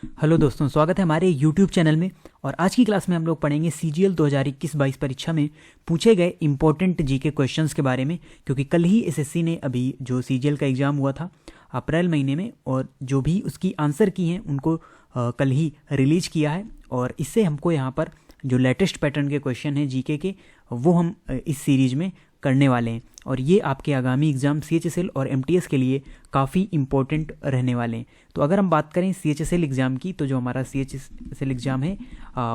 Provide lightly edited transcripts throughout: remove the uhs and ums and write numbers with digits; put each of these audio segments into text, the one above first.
Hello दोस्तों, स्वागत है हमारे YouTube चैनल में। और आज की क्लास में हम लोग पढ़ेंगे CGL 2021-22 परीक्षा में पूछे गए इंपॉर्टेंट जीके क्वेश्चंस के बारे में, क्योंकि कल ही एसएससी ने अभी जो CGL का एग्ज़ाम हुआ था अप्रैल महीने में, और जो भी उसकी आंसर की हैं उनको कल ही रिलीज किया है। और इससे हमको यहाँ पर जो लेटेस्ट पैटर्न के क्वेश्चन हैं जीके के, वो हम इस सीरीज में करने वाले हैं। और ये आपके आगामी एग्ज़ाम CHSL और MTS के लिए काफ़ी इम्पोर्टेंट रहने वाले हैं। तो अगर हम बात करें CHSL एग्ज़ाम की, तो जो हमारा CHSL एग्ज़ाम है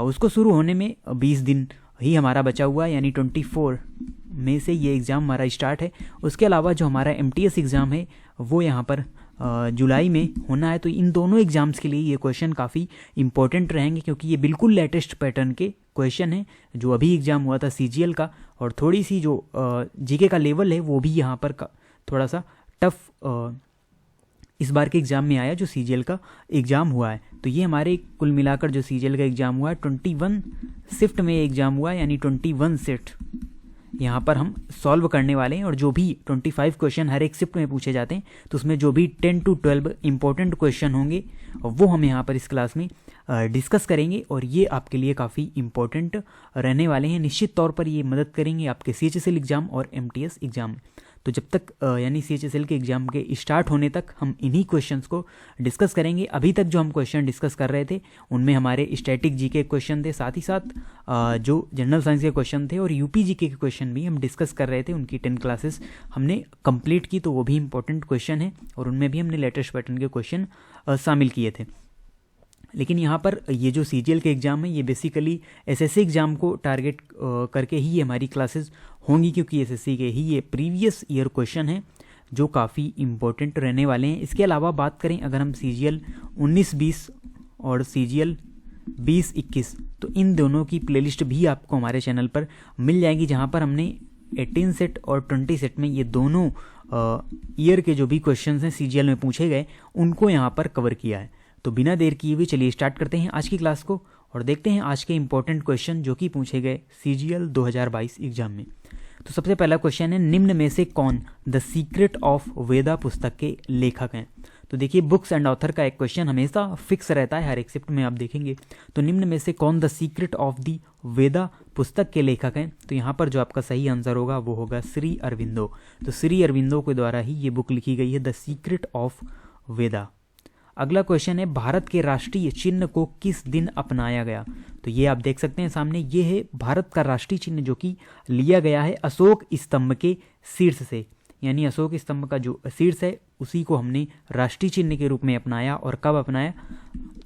उसको शुरू होने में 20 दिन ही हमारा बचा हुआ है, यानी 24 मई से ये एग्ज़ाम हमारा स्टार्ट है। उसके अलावा जो हमारा MTS एग्ज़ाम है वो यहाँ पर जुलाई में होना है। तो इन दोनों एग्ज़ाम्स के लिए ये क्वेश्चन काफ़ी इंपॉर्टेंट रहेंगे, क्योंकि ये बिल्कुल लेटेस्ट पैटर्न के क्वेश्चन हैं जो अभी एग्ज़ाम हुआ था CGL का। और थोड़ी सी जो जीके का लेवल है वो भी यहाँ पर थोड़ा सा टफ इस बार के एग्ज़ाम में आया जो CGL का एग्ज़ाम हुआ है। तो ये हमारे कुल मिलाकर जो CGL का एग्ज़ाम हुआ है 21 शिफ्ट में एग्ज़ाम हुआ है, यानी 21 सेट यहाँ पर हम सॉल्व करने वाले हैं। और जो भी 25 क्वेश्चन हर एक शिफ्ट में पूछे जाते हैं, तो उसमें जो भी 10 to 12 इंपॉर्टेंट क्वेश्चन होंगे वो हम यहाँ पर इस क्लास में डिस्कस करेंगे। और ये आपके लिए काफ़ी इंपॉर्टेंट रहने वाले हैं। निश्चित तौर पर ये मदद करेंगे आपके CHSL एग्ज़ाम और MTS एग्ज़ाम में। तो जब तक यानी CHSL के एग्ज़ाम के स्टार्ट होने तक हम इन्हीं क्वेश्चंस को डिस्कस करेंगे। अभी तक जो हम क्वेश्चन डिस्कस कर रहे थे उनमें हमारे स्टैटिक जीके क्वेश्चन थे, साथ ही साथ जो जनरल साइंस के क्वेश्चन थे और यूपी जीके के क्वेश्चन भी हम डिस्कस कर रहे थे। उनकी 10 क्लासेस हमने कंप्लीट की, तो वो भी इंपॉर्टेंट क्वेश्चन है और उनमें भी हमने लेटेस्ट पैटर्न के क्वेश्चन शामिल किए थे। लेकिन यहाँ पर ये जो CGL के एग्ज़ाम है ये बेसिकली SSC एग्ज़ाम को टारगेट करके ही हमारी क्लासेस होंगी, क्योंकि SSC के ही ये प्रीवियस ईयर क्वेश्चन हैं जो काफ़ी इम्पोर्टेंट रहने वाले हैं। इसके अलावा बात करें अगर हम CGL 19-20 और CGL 20-21, तो इन दोनों की प्लेलिस्ट भी आपको हमारे चैनल पर मिल जाएगी, जहाँ पर हमने 18 सेट और 20 सेट में ये दोनों ईयर के जो भी क्वेश्चन हैं CGL में पूछे गए उनको यहाँ पर कवर किया है। तो बिना देर किए हुए चलिए स्टार्ट करते हैं आज की क्लास को और देखते हैं आज के इंपॉर्टेंट क्वेश्चन जो कि पूछे गए CGL 2022 एग्जाम में। तो सबसे पहला क्वेश्चन है, निम्न में से कौन द सीक्रेट ऑफ वेदा पुस्तक के लेखक हैं? तो देखिए, बुक्स एंड ऑथर का एक क्वेश्चन हमेशा फिक्स रहता है, हर एक शिफ्ट में आप देखेंगे। तो निम्न में से कौन द सीक्रेट ऑफ द वेदा पुस्तक के लेखक हैं? तो यहाँ पर जो आपका सही आंसर होगा वो होगा श्री अरविंदो। तो श्री अरविंदो के द्वारा ही ये बुक लिखी गई है, द सीक्रेट ऑफ वेदा। अगला क्वेश्चन है, भारत के राष्ट्रीय चिन्ह को किस दिन अपनाया गया? तो ये आप देख सकते हैं सामने, ये है भारत का राष्ट्रीय चिन्ह जो कि लिया गया है अशोक स्तंभ के शीर्ष से, यानी अशोक स्तंभ का जो शीर्ष है उसी को हमने राष्ट्रीय चिन्ह के रूप में अपनाया। और कब अपनाया?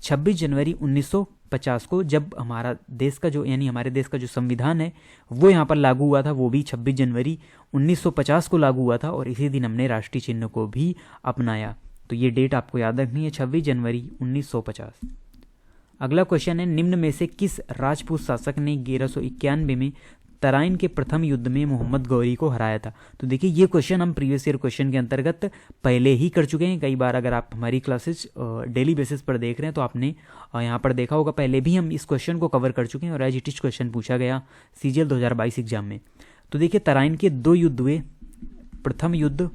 26 जनवरी 1950 को, जब हमारा देश का जो यानी हमारे देश का जो संविधान है वो यहाँ पर लागू हुआ था, वो भी 26 जनवरी 1950 को लागू हुआ था और इसी दिन हमने राष्ट्रीय चिन्ह को भी अपनाया। तो ये डेट आपको याद रखनी है, 26 जनवरी 1950। अगला क्वेश्चन है, निम्न में से किस राजपूत शासक ने 1191 में तराइन के प्रथम युद्ध में मोहम्मद गौरी को हराया था? तो देखिए, ये क्वेश्चन हम प्रीवियस ईयर क्वेश्चन के अंतर्गत पहले ही कर चुके हैं कई बार। अगर आप हमारी क्लासेस डेली बेसिस पर देख रहे हैं तो आपने यहाँ पर देखा होगा, पहले भी हम इस क्वेश्चन को कवर कर चुके हैं और एज इट इज क्वेश्चन पूछा गया CGL 2022 एग्जाम में। तो देखिए, तराइन के 2 युद्ध हुए, प्रथम युद्ध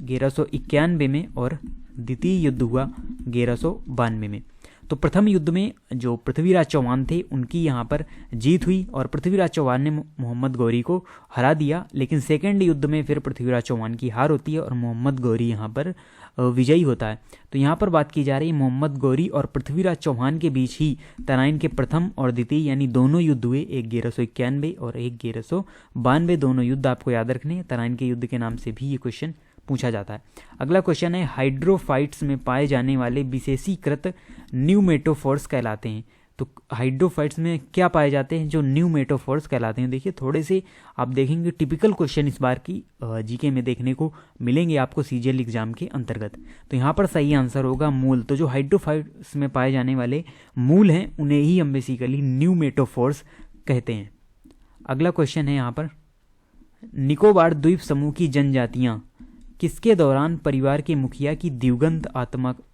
1191 में और द्वितीय युद्ध हुआ 1192 में। तो प्रथम युद्ध में जो पृथ्वीराज चौहान थे उनकी यहाँ पर जीत हुई और पृथ्वीराज चौहान ने मोहम्मद गौरी को हरा दिया। लेकिन सेकेंड युद्ध में फिर पृथ्वीराज चौहान की हार होती है और मोहम्मद गौरी यहाँ पर विजयी होता है। तो यहाँ पर बात की जा रही है मोहम्मद गौरी और पृथ्वीराज चौहान के बीच ही तराइन के प्रथम और द्वितीय यानी दोनों युद्ध हुए, एक 1191 और एक 1192। दोनों युद्ध आपको याद रखने हैं, तराइन के युद्ध के नाम से भी ये क्वेश्चन पूछा जाता है। अगला क्वेश्चन है, हाइड्रोफाइट्स में पाए जाने वाले विशेषीकृत न्यूमेटोफोर्स कहलाते हैं? तो हाइड्रोफाइट्स में क्या पाए जाते हैं? जो न्यूमेटोफोर्स कहलाते हैं। देखिए, थोड़े से आप देखेंगे टिपिकल क्वेश्चन इस बार की जीके में देखने को मिलेंगे आपको CGL एग्जाम के अंतर्गत। तो यहाँ पर सही आंसर होगा मूल। तो जो हाइड्रोफाइट्स में पाए जाने वाले मूल हैं उन्हें ही हम बेसिकली न्यूमेटोफोर्स कहते हैं। अगला क्वेश्चन है यहाँ पर, निकोबार द्वीप समूह की जनजातियाँ किसके दौरान परिवार के मुखिया की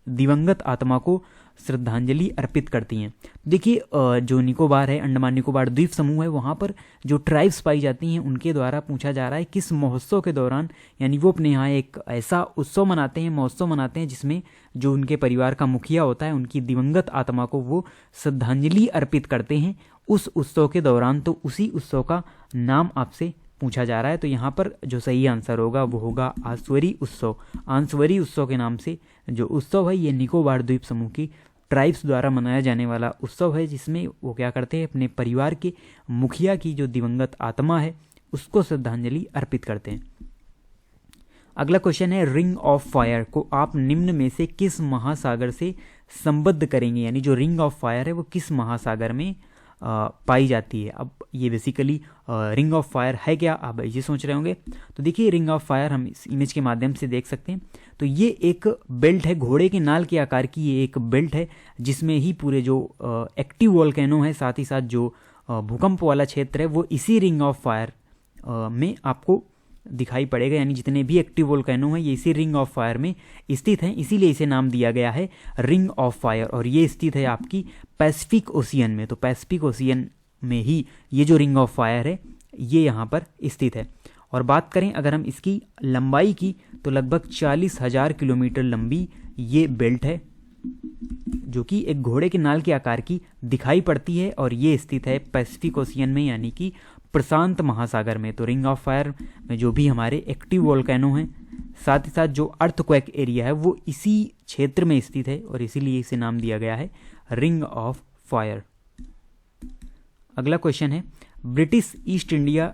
दिवंगत आत्मा को श्रद्धांजलि अर्पित करती हैं। देखिए जो निकोबार है, अंडमान निकोबार द्वीप समूह है, वहाँ पर जो ट्राइब्स पाई जाती हैं उनके द्वारा पूछा जा रहा है किस महोत्सव के दौरान, यानी वो अपने यहाँ एक ऐसा उत्सव मनाते हैं, महोत्सव मनाते हैं जिसमें जो उनके परिवार का मुखिया होता है उनकी दिवंगत आत्मा को वो श्रद्धांजलि अर्पित करते हैं उस उत्सव के दौरान। तो उसी उत्सव का नाम आपसे पूछा जा रहा है। तो यहाँ पर जो सही आंसर होगा वो होगा आंसवरी उत्सव। आंसवरी उत्सव के नाम से जो उत्सव है ये निकोबार द्वीप समूह की ट्राइब्स द्वारा मनाया जाने वाला उत्सव है, जिसमें वो क्या करते हैं, अपने परिवार के मुखिया की जो दिवंगत आत्मा है उसको श्रद्धांजलि अर्पित करते हैं। अगला क्वेश्चन है, रिंग ऑफ फायर को आप निम्न में से किस महासागर से संबद्ध करेंगे, यानी जो रिंग ऑफ फायर है वो किस महासागर में पाई जाती है। अब ये बेसिकली रिंग ऑफ फायर है क्या, आप ये सोच रहे होंगे। तो देखिए रिंग ऑफ फायर हम इस इमेज के माध्यम से देख सकते हैं। तो ये एक बेल्ट है, घोड़े के नाल के आकार की ये एक बेल्ट है, जिसमें ही पूरे जो एक्टिव वोल्केनो है, साथ ही साथ जो भूकंप वाला क्षेत्र है, वो इसी रिंग ऑफ फायर में आपको दिखाई पड़ेगा। यानी जितने भी एक्टिव वोल्केनो हैं ये इसी रिंग ऑफ फायर में स्थित हैं, इसीलिए इसे नाम दिया गया है रिंग ऑफ फायर। और ये स्थित है आपकी पैसिफिक ओशियन में। तो पैसिफिक ओशियन में ही ये जो रिंग ऑफ फायर है ये यहाँ पर स्थित है। और बात करें अगर हम इसकी लंबाई की, तो लगभग 40,000 किलोमीटर लंबी ये बेल्ट है, जो कि एक घोड़े के नाल के आकार की दिखाई पड़ती है, और ये स्थित है पैसिफिक ओशियन में, यानी कि प्रशांत महासागर में। तो रिंग ऑफ फायर में जो भी हमारे एक्टिव वोल्केनो हैं, साथ ही साथ जो अर्थक्वेक एरिया है वो इसी क्षेत्र में स्थित है, और इसीलिए इसे नाम दिया गया है रिंग ऑफ फायर। अगला क्वेश्चन है, ब्रिटिश ईस्ट इंडिया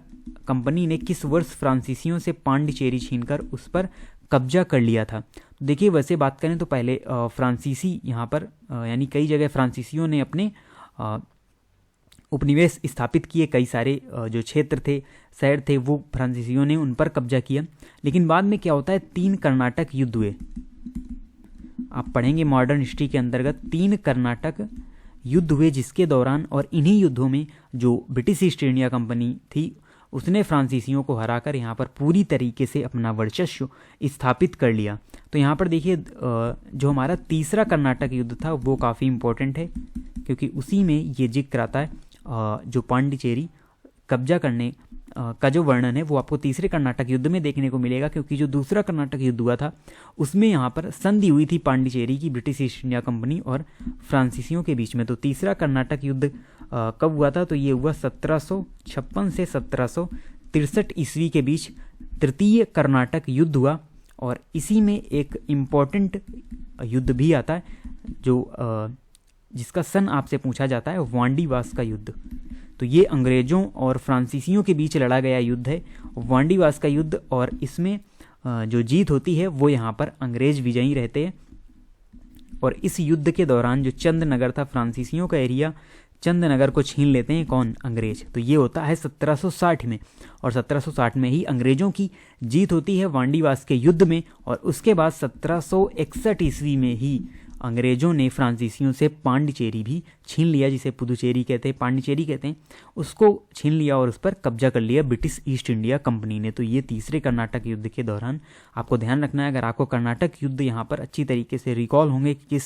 कंपनी ने किस वर्ष फ्रांसीसियों से पांडिचेरी छीनकर उस पर कब्जा कर लिया था। तो देखिए वैसे बात करें तो पहले फ्रांसीसी यहाँ पर यानी कई जगह फ्रांसीसियों ने अपने उपनिवेश स्थापित किए, कई सारे जो क्षेत्र थे, शहर थे, वो फ्रांसीसियों ने उन पर कब्जा किया। लेकिन बाद में क्या होता है, 3 कर्नाटक युद्ध हुए। आप पढ़ेंगे मॉडर्न हिस्ट्री के अंतर्गत 3 कर्नाटक युद्ध हुए, जिसके दौरान और इन्हीं युद्धों में जो ब्रिटिश ईस्ट इंडिया कंपनी थी उसने फ्रांसीसियों को हराकर यहाँ पर पूरी तरीके से अपना वर्चस्व स्थापित कर लिया। तो यहाँ पर देखिए जो हमारा तीसरा कर्नाटक युद्ध था वो काफ़ी इम्पोर्टेंट है, क्योंकि उसी में ये जिक्र आता है जो पांडिचेरी कब्जा करने का जो वर्णन है वो आपको तीसरे कर्नाटक युद्ध में देखने को मिलेगा। क्योंकि जो दूसरा कर्नाटक युद्ध हुआ था उसमें यहाँ पर संधि हुई थी पांडिचेरी की ब्रिटिश ईस्ट इंडिया कंपनी और फ्रांसीसियों के बीच में। तो तीसरा कर्नाटक युद्ध कब हुआ था, तो ये हुआ 1756 से 1763 ईस्वी के बीच तृतीय कर्नाटक युद्ध हुआ। और इसी में एक इम्पॉर्टेंट युद्ध भी आता है जो जिसका सन आपसे पूछा जाता है, वांडीवास का युद्ध। तो ये अंग्रेजों और फ्रांसीसियों के बीच लड़ा गया युद्ध है, वांडीवास का युद्ध। और इसमें जो जीत होती है वो यहाँ पर अंग्रेज विजयी रहते हैं। और इस युद्ध के दौरान जो चंदनगर था, फ्रांसीसियों का एरिया, चंदनगर को छीन लेते हैं कौन, अंग्रेज। तो ये होता है 1760 में, और 1760 में ही अंग्रेजों की जीत होती है वांडीवास के युद्ध में। और उसके बाद 1761 ईस्वी में ही अंग्रेजों ने फ्रांसीसियों से पांडिचेरी भी छीन लिया, जिसे पुदुचेरी कहते हैं, पांडिचेरी कहते हैं, उसको छीन लिया और उस पर कब्जा कर लिया ब्रिटिश ईस्ट इंडिया कंपनी ने। तो ये तीसरे कर्नाटक युद्ध के दौरान आपको ध्यान रखना है। अगर आपको कर्नाटक युद्ध यहाँ पर अच्छी तरीके से रिकॉल होंगे कि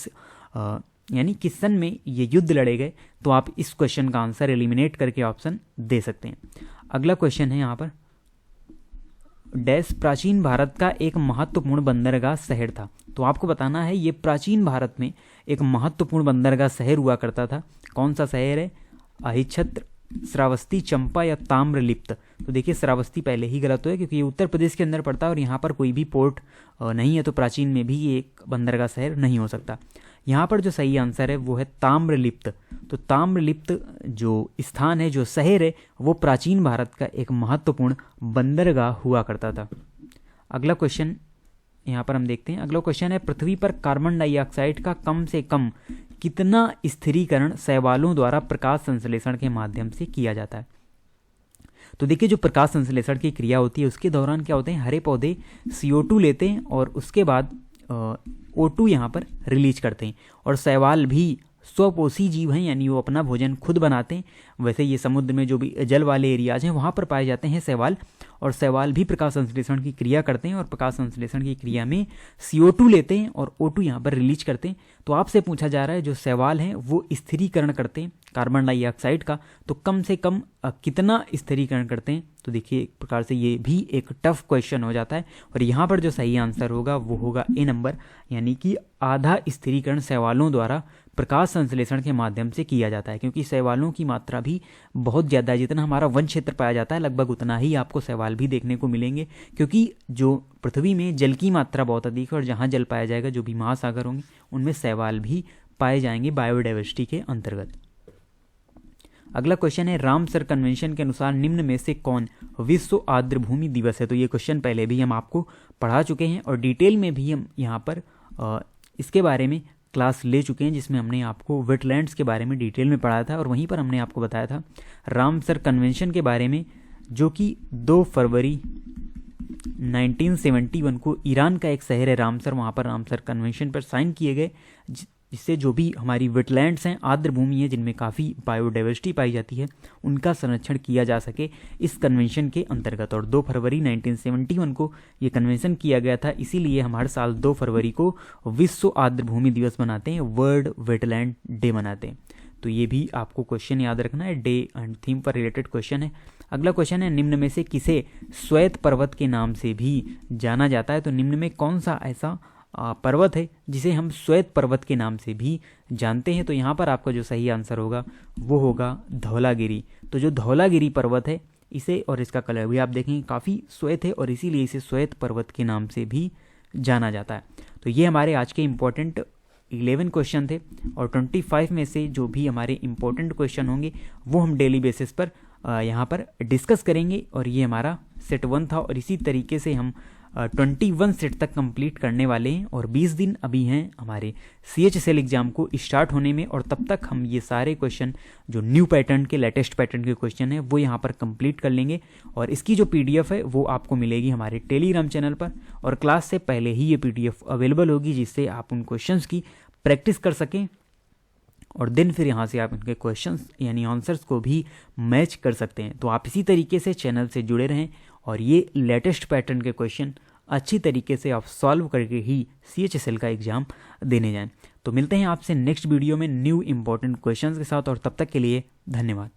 यानी किस सन में ये युद्ध लड़े गए, तो आप इस क्वेश्चन का आंसर एलिमिनेट करके ऑप्शन दे सकते हैं। अगला क्वेश्चन है यहाँ पर, डैश प्राचीन भारत का एक महत्वपूर्ण बंदरगाह शहर था। तो आपको बताना है ये प्राचीन भारत में एक महत्वपूर्ण बंदरगाह शहर हुआ करता था। कौन सा शहर है, अहिच्छत्र, श्रावस्ती, चंपा या ताम्रलिप्त। तो देखिए श्रावस्ती पहले ही गलत है क्योंकि ये उत्तर प्रदेश के अंदर पड़ता है और यहाँ पर कोई भी पोर्ट नहीं है, तो प्राचीन में भी ये एक बंदरगाह शहर नहीं हो सकता। यहाँ पर जो सही आंसर है वो है ताम्रलिप्त। तो ताम्रलिप्त जो स्थान है, जो शहर है, वो प्राचीन भारत का एक महत्वपूर्ण बंदरगाह हुआ करता था। अगला क्वेश्चन यहाँ पर हम देखते हैं। अगला क्वेश्चन है, पृथ्वी पर कार्बन डाइऑक्साइड का कम से कम कितना स्थिरीकरण शैवालों द्वारा प्रकाश संश्लेषण के माध्यम से किया जाता है। तो देखिए जो प्रकाश संश्लेषण की क्रिया होती है उसके दौरान क्या होते हैं, हरे पौधे CO2 लेते हैं और उसके बाद O2 यहाँ पर रिलीज करते हैं। और शैवाल भी स्वपोषी जीव हैं, यानी वो अपना भोजन खुद बनाते हैं, वैसे ये समुद्र में जो भी जल वाले एरियाज हैं वहाँ पर पाए जाते हैं शैवाल, और शैवाल भी प्रकाश संश्लेषण की क्रिया करते हैं और प्रकाश संश्लेषण की क्रिया में CO2 लेते हैं और O2 यहाँ पर रिलीज करते हैं। तो आपसे पूछा जा रहा है जो शैवाल हैं वो स्थिरीकरण करते हैं कार्बन डाइऑक्साइड का, तो कम से कम कितना स्थिरीकरण करते हैं। तो देखिए एक प्रकार से ये भी एक टफ क्वेश्चन हो जाता है, और यहाँ पर जो सही आंसर होगा वो होगा ए नंबर, यानी कि आधा स्थिरीकरण शैवालों द्वारा प्रकाश संश्लेषण के माध्यम से किया जाता है। क्योंकि शैवालों की मात्रा भी बहुत ज़्यादा है, जितना हमारा वन क्षेत्र पाया जाता है लगभग उतना ही आपको शैवाल भी देखने को मिलेंगे, क्योंकि जो पृथ्वी में जल की मात्रा बहुत अधिक है और जहाँ जल पाया जाएगा जो भी महासागर होंगे उनमें शैवाल भी पाए जाएंगे बायोडाइवर्सिटी के अंतर्गत। अगला क्वेश्चन है रामसर कन्वेंशन के अनुसार निम्न में से कौन विश्व आर्द्रभूमि दिवस है। तो ये क्वेश्चन पहले भी हम आपको पढ़ा चुके हैं और डिटेल में भी हम यहाँ पर इसके बारे में क्लास ले चुके हैं, जिसमें हमने आपको वेटलैंड्स के बारे में डिटेल में पढ़ाया था, और वहीं पर हमने आपको बताया था रामसर कन्वेंशन के बारे में, जो कि 2 फरवरी 1971 को ईरान का एक शहर है रामसर, वहाँ पर रामसर कन्वेंशन पर साइन किए गए, जिससे जो भी हमारी वेटलैंड्स हैं, आर्द्र भूमि है जिनमें काफ़ी बायोडाइवर्सिटी पाई जाती है, उनका संरक्षण किया जा सके इस कन्वेंशन के अंतर्गत। और 2 फरवरी 1971 को ये कन्वेंशन किया गया था, इसीलिए हम हर साल 2 फरवरी को विश्व आर्द्र भूमि दिवस मनाते हैं, वर्ल्ड वेटलैंड डे मनाते हैं। तो ये भी आपको क्वेश्चन याद रखना है, डे एंड थीम पर रिलेटेड क्वेश्चन है। अगला क्वेश्चन है निम्न में से किसे श्वेत पर्वत के नाम से भी जाना जाता है। तो निम्न में कौन सा ऐसा पर्वत है जिसे हम श्वेत पर्वत के नाम से भी जानते हैं। तो यहाँ पर आपका जो सही आंसर होगा वो होगा धौलागिरी। तो जो धौलागिरी पर्वत है इसे, और इसका कलर भी आप देखेंगे काफ़ी श्वेत है और इसीलिए इसे श्वेत पर्वत के नाम से भी जाना जाता है। तो ये हमारे आज के इम्पोर्टेंट 11 क्वेश्चन थे, और 25 में से जो भी हमारे इम्पोर्टेंट क्वेश्चन होंगे वो हम डेली बेसिस पर यहाँ पर डिस्कस करेंगे। और ये हमारा सेट 1 था, और इसी तरीके से हम 21 सेट तक कंप्लीट करने वाले हैं, और 20 दिन अभी हैं हमारे CHSL एग्जाम को स्टार्ट होने में, और तब तक हम ये सारे क्वेश्चन जो न्यू पैटर्न के लेटेस्ट पैटर्न के क्वेश्चन हैं वो यहाँ पर कंप्लीट कर लेंगे। और इसकी जो PDF है वो आपको मिलेगी हमारे टेलीग्राम चैनल पर, और क्लास से पहले ही ये PDF अवेलेबल होगी, जिससे आप उन क्वेश्चंस की प्रैक्टिस कर सकें, और दिन फिर यहाँ से आप इनके क्वेश्चंस यानी आंसर्स को भी मैच कर सकते हैं। तो आप इसी तरीके से चैनल से जुड़े रहें, और ये लेटेस्ट पैटर्न के क्वेश्चन अच्छी तरीके से आप सॉल्व करके ही CHSL का एग्ज़ाम देने जाएं। तो मिलते हैं आपसे नेक्स्ट वीडियो में न्यू इंपॉर्टेंट क्वेश्चंस के साथ, और तब तक के लिए धन्यवाद।